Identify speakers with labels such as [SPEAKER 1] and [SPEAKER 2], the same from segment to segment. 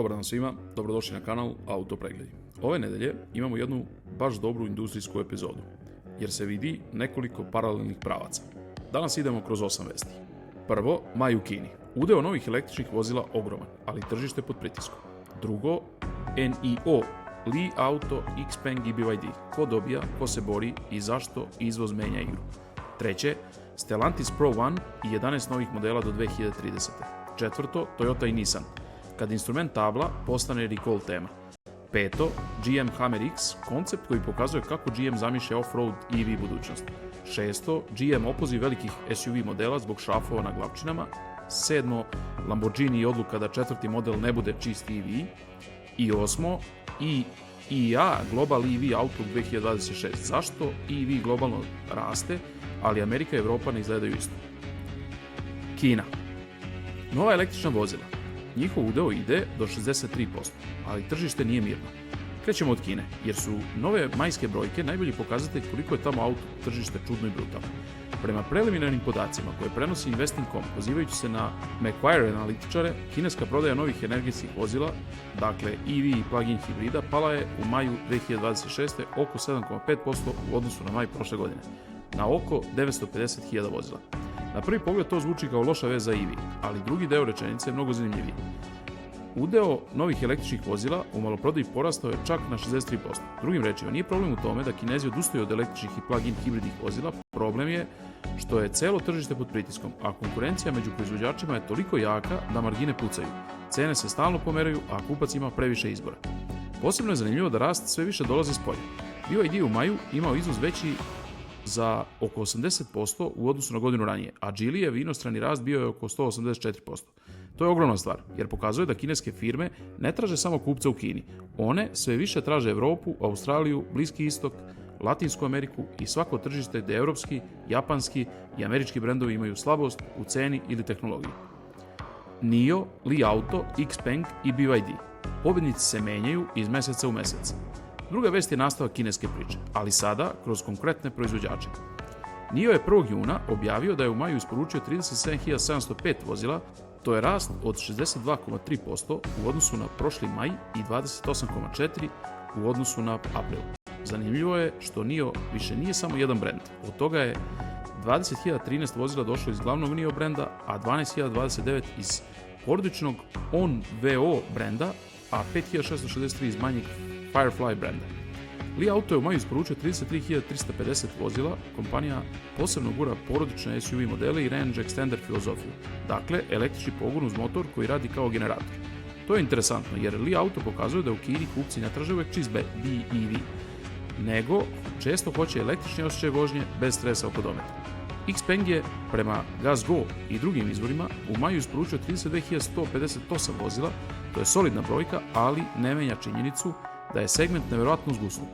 [SPEAKER 1] Dobar dan svima, dobrodošli na kanal Autopregledi. Ove nedelje imamo jednu baš dobru industrijsku epizodu, jer se vidi nekoliko paralelnih pravaca. Danas idemo kroz 8 vesti. Prvo, maj u Kini. Udeo novih električnih vozila ogroman, ali tržište pod pritiskom. Drugo, NIO, Li Auto, XPeng i BYD. Ko dobija, ko se bori i zašto izvoz menja igru. Treće, Stellantis Pro One i 11 novih modela do 2030. Četvrto, Toyota i Nissan. Kad instrument tabla postane recall tema. Peto, GM Hammer X, koncept koji pokazuje kako GM zamišlja off-road EV budućnost. Šesto, GM opoziv velikih SUV modela zbog šrafova na glavčinama. Sedmo, Lamborghini i odluka da četvrti model ne bude čisti EV. I osmo, EIA Global EV Outlook 2026. Zašto EV globalno raste, ali Amerika i Evropa ne izgledaju isto? Kina. Nova električna vozila. Njihov udeo ide do 63%, ali tržište nije mirno. Krećemo od Kine, jer su nove majske brojke najbolji pokazatelj koliko je tamo auto tržište čudno i brutalno. Prema preliminarnim podacima koje prenosi Investing.com, pozivajući se na Macquarie analitičare, kineska prodaja novih energetskih vozila, dakle EV i plug-in hibrida, pala je u maju 2026. oko 7,5% u odnosu na maj prošle godine, na oko 950.000 vozila. Na prvi pogled to zvuči kao loša vez za EV, ali drugi deo rečenice je mnogo zanimljiviji. Udeo novih električnih vozila u maloprodaji porastao je čak na 63%. Drugim rečima, nije problem u tome da Kinezi odustaju od električnih i plug-in hibridnih vozila, problem je što je celo tržište pod pritiskom, a konkurencija među proizvođačima je toliko jaka da margine pucaju. Cene se stalno pomeraju, a kupac ima previše izbora. Posebno je zanimljivo da rast sve više dolazi s polja. BYD u maju imao izvoz veći za oko 80% u odnosu na godinu ranije, a Geelyjev inostrani rast bio je oko 184%. To je ogromna stvar, jer pokazuje da kineske firme ne traže samo kupca u Kini. One sve više traže Evropu, Australiju, Bliski istok, Latinsku Ameriku i svako tržište gdje evropski, japanski i američki brendovi imaju slabost u ceni ili tehnologiji. NIO, Li Auto, XPeng i BYD. Pobjednici se menjaju iz meseca u mesec. Druga vest je nastavak kineske priče, ali sada kroz konkretne proizvođače. NIO je 1. juna objavio da je u maju isporučio 37.705 vozila, to je rast od 62,3% u odnosu na prošli maj i 28,4% u odnosu na april. Zanimljivo je što NIO više nije samo jedan brend, od toga je 20.013 vozila došlo iz glavnog NIO brenda, a 12.029 iz porodičnog ONVO brenda, a 5.663 iz manjeg Firefly brenda. Li Auto je u maju isporučio 33.350 vozila, kompanija posebno gura porodične SUV modele i range extender filozofiju, dakle električni pogon uz motor koji radi kao generator. To je interesantno jer Li Auto pokazuje da u Kini kupci ne traže uvek čist BEV, nego često hoće električni osjećaj vožnje bez stresa oko dometa. XPeng je prema GasGo i drugim izvorima u maju isporučio 32.158 vozila, to je solidna brojka, ali ne menja činjenicu da je segment nevjerojatno zgusnut.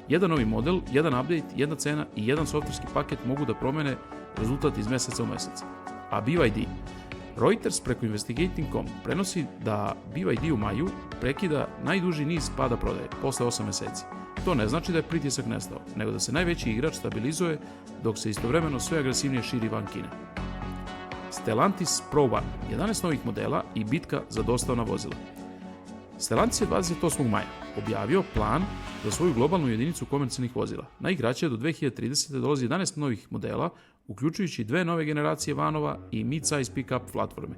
[SPEAKER 1] Jedan novi model, jedan update, jedna cena i jedan softverski paket mogu da promene rezultat iz meseca u mesec. A BYD? Reuters preko Investigating.com prenosi da BYD u maju prekida najduži niz pada prodaje, posle 8 meseci. To ne znači da je pritisak nestao, nego da se najveći igrač stabilizuje dok se istovremeno sve agresivnije širi van Kine. Stellantis Pro One, 11 novih modela i bitka za dostavna vozila. Stellantis je 28. maja objavio plan za svoju globalnu jedinicu komercijalnih vozila. Na igrače do 2030. dolazi 11 novih modela, uključujući 2 nove generacije vanova i mid-size pick-up platforme.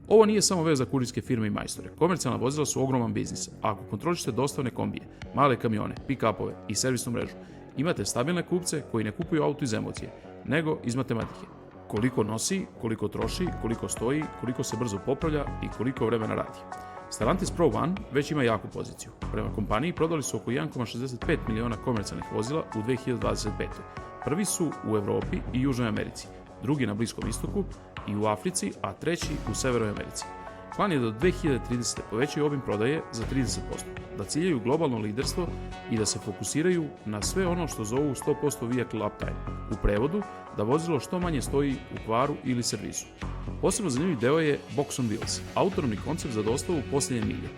[SPEAKER 1] Ovo nije samo vez za kurirske firme i majstore. Komercijalna vozila su ogroman biznis. Ako kontrolišete dostavne kombije, male kamione, pick-upove i servisnu mrežu, imate stabilne kupce koji ne kupuju auto iz emocije, nego iz matematike. Koliko nosi, koliko troši, koliko stoji, koliko se brzo popravlja i koliko vremena radi. Stellantis Pro One već ima jaku poziciju. Prema kompaniji prodali su oko 1,65 miliona komercijalnih vozila u 2025. Prvi su u Evropi i Južnoj Americi, drugi na Bliskom istoku i u Africi, a treći u Severnoj Americi. Plan je da do 2030. povećaju obim prodaje za 30%, da ciljaju globalno liderstvo i da se fokusiraju na sve ono što zovu 100% vehicle uptime. U prevodu, da vozilo što manje stoji u kvaru ili servisu. Posebno zanimljiv deo je Box on Wheels, autonomni koncept za dostavu posljednje milje,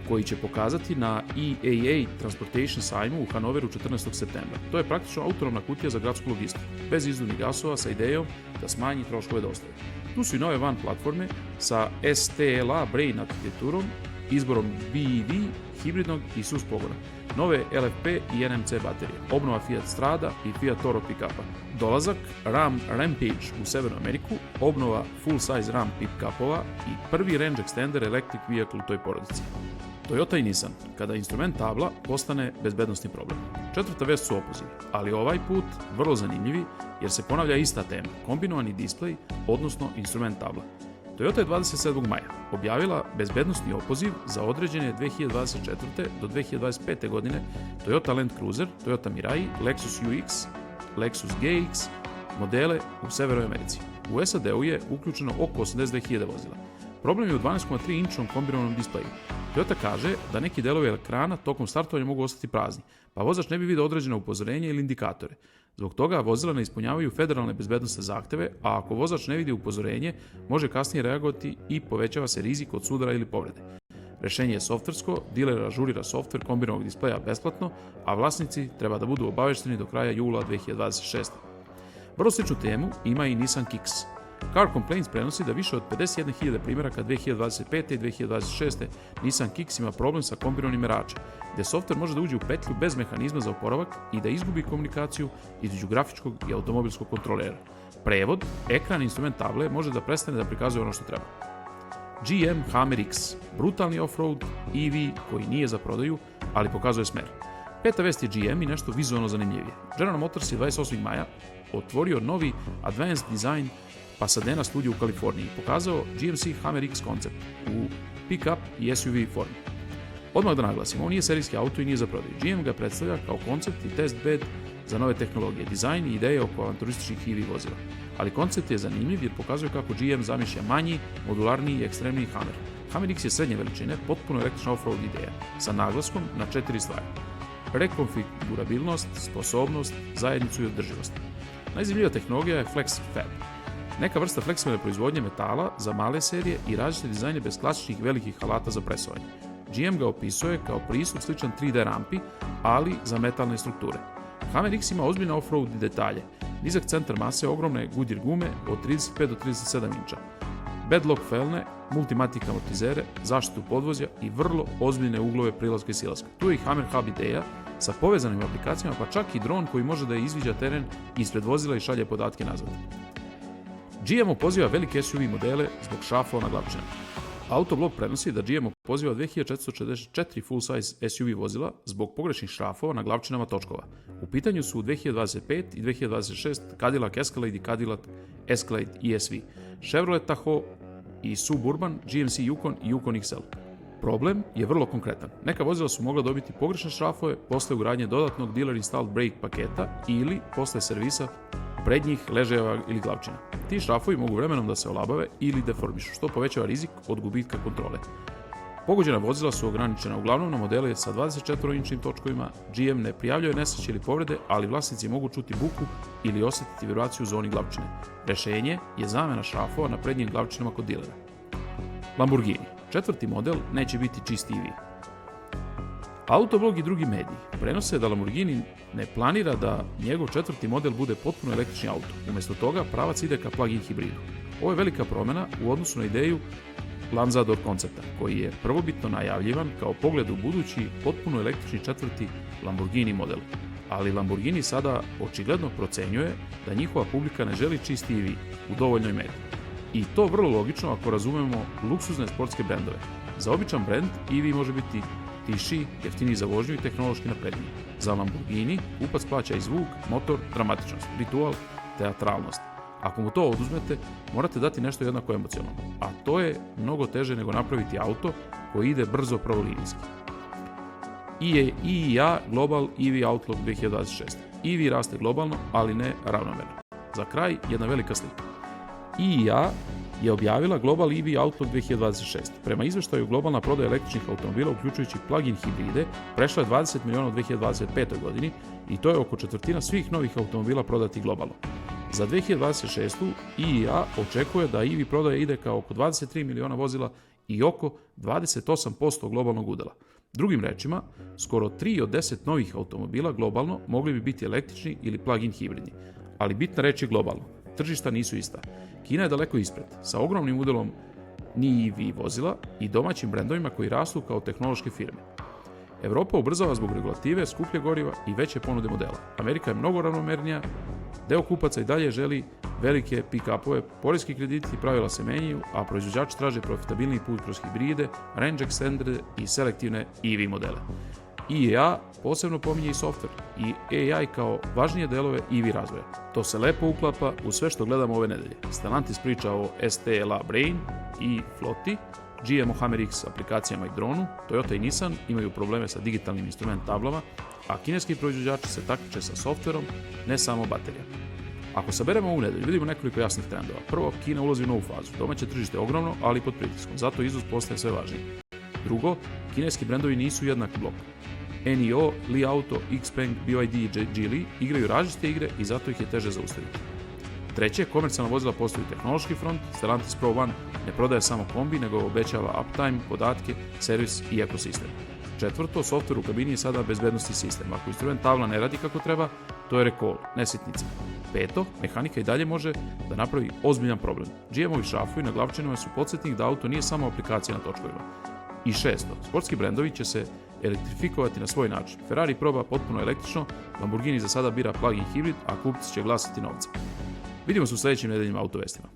[SPEAKER 1] koji će pokazati na EAA Transportation sajmu u Hanoveru 14. septembra. To je praktično autonomna kutija za gradsku logistiku, bez izduvnih gasova sa idejom da smanji troškove dostave. Tu su i nove van platforme sa STLA Brain arhitekturom izborom BEV, hibridnog i SUS pogona, nove LFP i NMC baterije, obnova Fiat Strada i Fiat Toro pick-upa, dolazak Ram Rampage u Severnu Ameriku, obnova full-size Ram pick-upova i prvi range extender electric vehicle u toj porodici. Toyota i Nissan, kada instrument tabla postane bezbednosni problem. Četvrta vest su opozivi, ali ovaj put vrlo zanimljivi jer se ponavlja ista tema, kombinovani displej, odnosno instrument tabla. Toyota je 27. maja objavila bezbednosni opoziv za određene 2024. do 2025. godine Toyota Land Cruiser, Toyota Mirai, Lexus UX, Lexus GX modele u Severnoj Americi. U SAD-u je uključeno oko 82.000 vozila. Problem je u 12,3-inčnom kombinovanom displeju. Toyota kaže da neki delovi ekrana tokom startovanja mogu ostati prazni, pa vozač ne bi vidio određena upozorenja ili indikatore. Zbog toga vozila ne ispunjavaju federalne bezbednosne zahteve, a ako vozač ne vidi upozorenje, može kasnije reagovati i povećava se rizik od sudara ili povrede. Rešenje je softversko, diler ažurira softver kombinovanog displeja besplatno, a vlasnici treba da budu obavešteni do kraja jula 2026. Vrlo sličnu temu ima i Nissan Kicks. Car Complaints prenosi da više od 51.000 primjeraka 2025. i 2026. Nissan Kicks ima problem sa kombinovanim meračem, gdje softver može da uđe u petlju bez mehanizma za oporavak i da izgubi komunikaciju između grafičkog i automobilskog kontrolera. Prevod, ekran instrument table može da prestane da prikazuje ono što treba. GM Hammer X, brutalni off-road EV koji nije za prodaju, ali pokazuje smer. Peta vest je GM i nešto vizualno zanimljivije. General Motors je 28. maja otvorio novi Advanced Design Pasadena studiju u Kaliforniji i pokazao GMC Hammer X koncept u pick-up i SUV formi. Odmah da naglasimo, ovo nije serijski auto i nije za prodaju. GM ga predstavlja kao koncept i test bed za nove tehnologije, dizajn i ideje oko avanturističkih EV vozila. Ali koncept je zanimljiv jer pokazuje kako GM zamišlja manji, modularniji i ekstremniji Hammer. Hammer X je srednje veličine, potpuno električna off-road ideja, sa naglaskom na 4 stvari. Rekonfigurabilnost, sposobnost, zajednicu i održivost. Najzanimljivija tehnologija je Flex Fab. Neka vrsta fleksibilne proizvodnje metala za male serije i različite dizajne bez klasičnih velikih alata za presovanje. GM ga opisuje kao pristup sličan 3D rampi, ali za metalne strukture. Hammer X ima ozbiljne off-road detalje, nizak centar mase, ogromne Goodyear gume od 35 do 37 inča, bedlock felne, multimatic amortizere, zaštitu podvozja i vrlo ozbiljne uglove prilaska i silaska. Tu je i Hammer Hub ideja sa povezanim aplikacijama, pa čak i dron koji može da izviđa teren ispred vozila i šalje podatke nazad. GM opoziva velike SUV modele zbog šrafova na glavčinama. Autoblog prenosi da GM opoziva 2464 full-size SUV vozila zbog pogrešnih šrafova na glavčinama točkova. U pitanju su 2025 i 2026 Cadillac Escalade i Cadillac Escalade ESV, Chevrolet Tahoe i Suburban, GMC Yukon i Yukon XL. Problem je vrlo konkretan. Neka vozila su mogla dobiti pogrešne šrafove posle ugradnje dodatnog dealer installed brake paketa ili posle servisa prednjih ležajeva ili glavčina. Ti šrafovi mogu vremenom da se olabave ili deformišu, što povećava rizik od gubitka kontrole. Pogođena vozila su ograničena uglavnom na modele sa 24-inčnim točkovima. GM ne prijavljuje nesreće ili povrede, ali vlasnici mogu čuti buku ili osjetiti vibraciju u zoni glavčine. Rešenje je zamena šrafova na prednjim glavčinama kod dilera. Lamborghini. Četvrti model neće biti čisti EV. Autoblog i drugi mediji prenose da Lamborghini ne planira da njegov četvrti model bude potpuno električni auto. Umjesto toga pravac ide ka plug-in hibridu. Ovo je velika promjena u odnosu na ideju Lanzador koncepta, koji je prvobitno najavljivan kao pogled u budući potpuno električni četvrti Lamborghini model. Ali Lamborghini sada očigledno procenjuje da njihova publika ne želi čisti EV u dovoljnoj meri. I to vrlo logično ako razumemo luksuzne sportske brendove. Za običan brend EV može biti tiši, jeftiniji za vožnju i tehnološki napredniji. Za Lamborghini kupac plaća i zvuk, motor, dramatičnost, ritual, teatralnost. Ako mu to oduzmete, morate dati nešto jednako emocionalno, a to je mnogo teže nego napraviti auto koji ide brzo pravolinijski. EIA Global EV Outlook 2026. EV raste globalno, ali ne ravnomerno. Za kraj, jedna velika slika. EIA je objavila Global EV Outlook 2026. Prema izveštaju, globalna prodaja električnih automobila, uključujući plug-in hibride, prešla je 20 miliona u 2025. godini i to je oko četvrtina svih novih automobila prodatih globalno. Za 2026. EIA očekuje da EV prodaja ide kao oko 23 miliona vozila i oko 28% globalnog udela. Drugim rečima, skoro 3 od 10 novih automobila globalno mogli bi biti električni ili plug-in hibridni. Ali bitna reč je globalno. Tržišta nisu ista. Kina je daleko ispred, sa ogromnim udelom ni EV vozila i domaćim brendovima koji rastu kao tehnološke firme. Europa ubrzava zbog regulative, skuplje goriva i veće ponude modela. Amerika je mnogo ravnomernija, deo kupaca i dalje želi velike pick-upove, poreski krediti i pravila se menjaju, a proizvođači traže profitabilniji put kroz hibride, range extendere i selektivne EV modele. IEA posebno pominje i software i AI kao važnije delove EV razvoja. To se lepo uklapa u sve što gledamo ove nedelje. Stellantis priča o STLA Brain i floti, GM o Hammer X aplikacijama i dronu, Toyota i Nissan imaju probleme sa digitalnim instrument tablama, a kineski proizvođači se takmiče sa softverom, ne samo baterijama. Ako saberemo ovu nedelju, vidimo nekoliko jasnih trendova. Prvo, Kina ulazi u novu fazu. Domaće tržište je ogromno, ali pod pritiskom, zato izvoz postaje sve važniji. Drugo, kineski brendovi nisu jednak blok. NIO, Li Auto, Xpeng, BYD i Geely igraju različite igre i zato ih je teže zaustaviti. Treće, komercijalna vozila postaju tehnološki front, Stellantis Pro One ne prodaje samo kombi, nego obećava uptime, podatke, servis i ekosistem. Četvrto, software u kabini je sada bezbednosti sistem. Ako instrument tabla ne radi kako treba, to je recall, ne sitnica. Peto, mehanika i dalje može da napravi ozbiljan problem. GM-ovi šrafovi na glavčanima su podsjetnik da auto nije samo aplikacija na točkovima. I šesto, sportski brendovi će se elektrifikovati na svoj način. Ferrari proba potpuno električno, Lamborghini za sada bira plug-in hibrid, a kupci će glasati novcem. Vidimo se u sljedećim nedeljima autovestima.